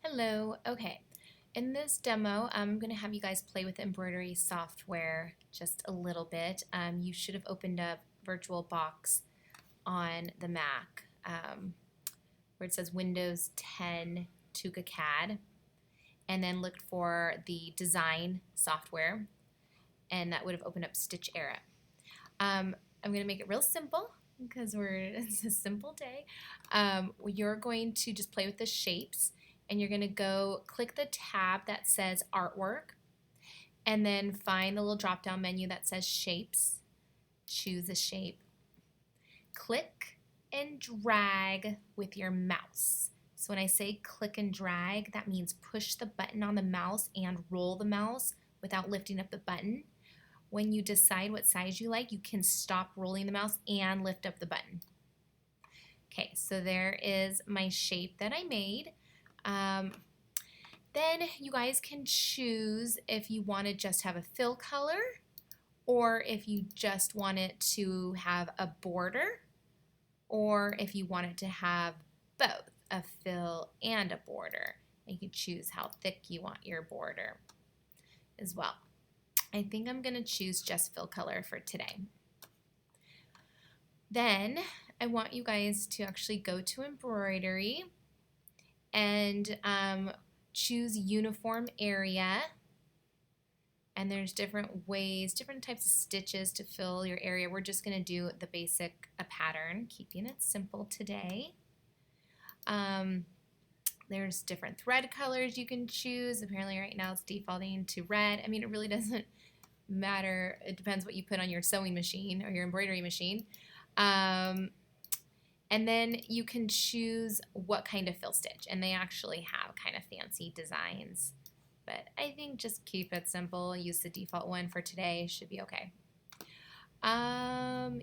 Hello. Okay. In this demo, I'm going to have you guys play with embroidery software just a little bit. You should have opened up VirtualBox on the Mac where it says Windows 10 Tuca CAD, and then looked for the design software, and that would have opened up Stitch Era. I'm going to make it real simple because it's a simple day. You're going to just play with the shapes, and you're going to go click the tab that says artwork, and then find the little drop down menu that says shapes. Choose a shape. Click and drag with your mouse. So when I say click and drag, that means push the button on the mouse and roll the mouse without lifting up the button. When you decide what size you like, you can stop rolling the mouse and lift up the button. Okay, so there is my shape that I made. Then you guys can choose if you want to just have a fill color or if you just want it to have a border, or if you want it to have both a fill and a border. You can choose how thick you want your border as well. I think I'm going to choose just fill color for today. Then I want you guys to actually go to embroidery and choose uniform area. And there's different ways, different types of stitches to fill your area. We're just going to do the basic pattern, keeping it simple today. There's different thread colors you can choose. Apparently right now it's defaulting to red. I mean, it really doesn't matter. It depends what you put on your sewing machine or your embroidery machine. And then you can choose what kind of fill stitch. And they actually have kind of fancy designs. But I think just keep it simple. Use the default one for today. Should be okay.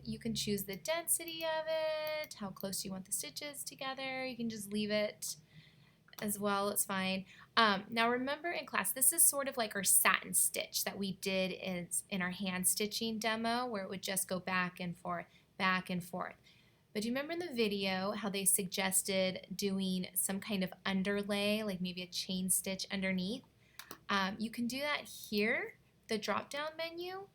You can choose the density of it, how close you want the stitches together. You can just leave it as well. It's fine. Now remember in class, this is sort of like our satin stitch that we did in our hand stitching demo, where it would just go back and forth, back and forth. But do you remember in the video how they suggested doing some kind of underlay, like maybe a chain stitch underneath? You can do that here, the drop down menu,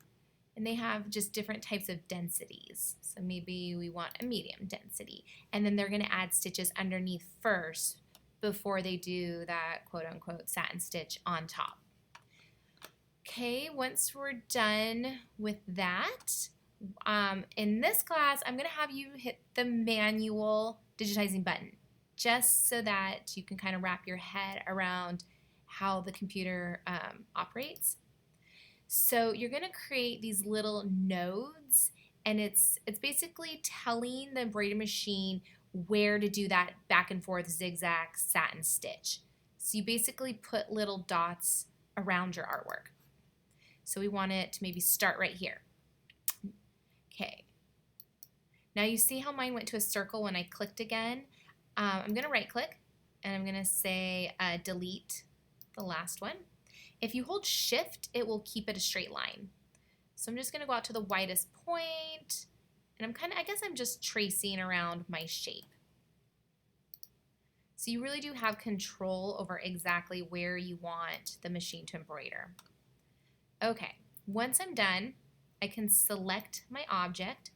and they have just different types of densities. So maybe we want a medium density, and then they're going to add stitches underneath first before they do that quote unquote satin stitch on top. Okay, once we're done with that, in this class, I'm going to have you hit the manual digitizing button just so that you can kind of wrap your head around how the computer operates. So you're going to create these little nodes, and it's basically telling the embroidery machine where to do that back and forth zigzag satin stitch. So you basically put little dots around your artwork. So we want it to maybe start right here. Okay. Now you see how mine went to a circle when I clicked again? I'm going to right click and I'm going to say delete the last one. If you hold shift, it will keep it a straight line. So I'm just going to go out to the widest point, and I guess I'm just tracing around my shape. So you really do have control over exactly where you want the machine to embroider. Okay, once I'm done, I can select my object,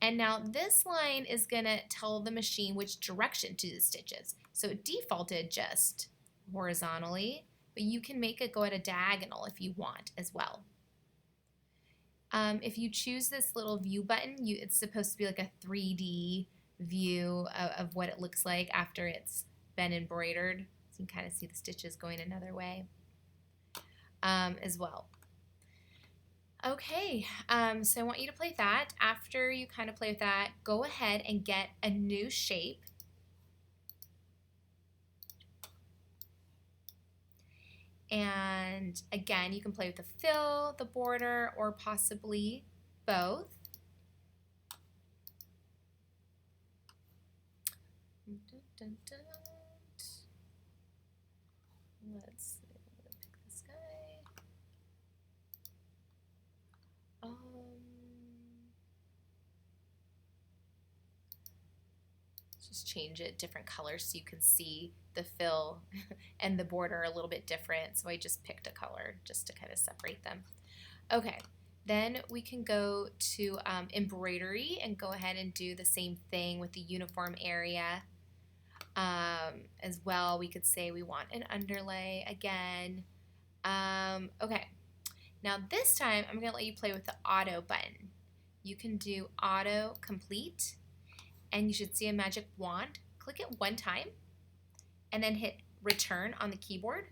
and now this line is going to tell the machine which direction to do the stitches. So it defaulted just horizontally, but you can make it go at a diagonal if you want as well. If you choose this little view button, it's supposed to be like a 3D view of what it looks like after it's been embroidered. So you can kind of see the stitches going another way as well. Okay, so I want you to play that. After you kind of play with that, go ahead and get a new shape. And again, you can play with the fill, the border, or possibly both. Let's pick this guy. Just change it different colors so you can see the fill and the border a little bit different. So I just picked a color just to kind of separate them. Okay, then we can go to embroidery and go ahead and do the same thing with the uniform area. As well, we could say we want an underlay again. Okay, now this time I'm going to let you play with the auto button. You can do auto complete, and you should see a magic wand. Click it one time and then hit return on the keyboard,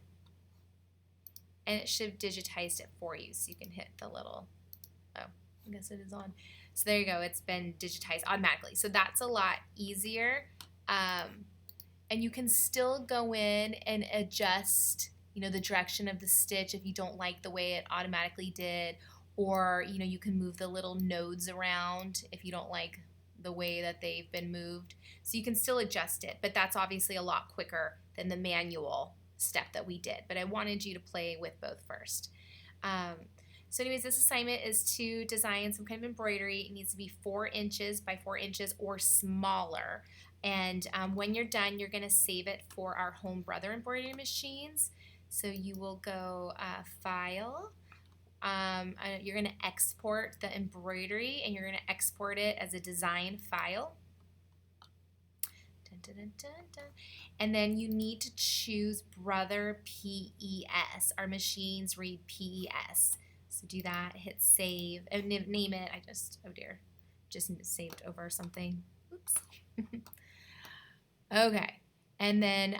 and it should have digitized it for you. So you can hit the little, oh, I guess it is on. So there you go, it's been digitized automatically. So that's a lot easier. And you can still go in and adjust, the direction of the stitch if you don't like the way it automatically did, or, you can move the little nodes around if you don't like the way that they've been moved. So you can still adjust it, but that's obviously a lot quicker than the manual step that we did. But I wanted you to play with both first. So anyways, this assignment is to design some kind of embroidery. It needs to be 4 inches by 4 inches or smaller. And when you're done, you're going to save it for our home brother embroidery machines. So you will go File. You're going to export the embroidery, and you're going to export it as a design file. Dun, dun, dun, dun, dun. And then you need to choose Brother PES. Our machines read PES. So do that, hit save, and name it. Oh dear, just saved over something. Oops. Okay, and then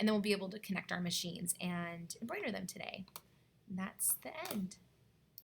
we'll be able to connect our machines and embroider them today. And that's the end.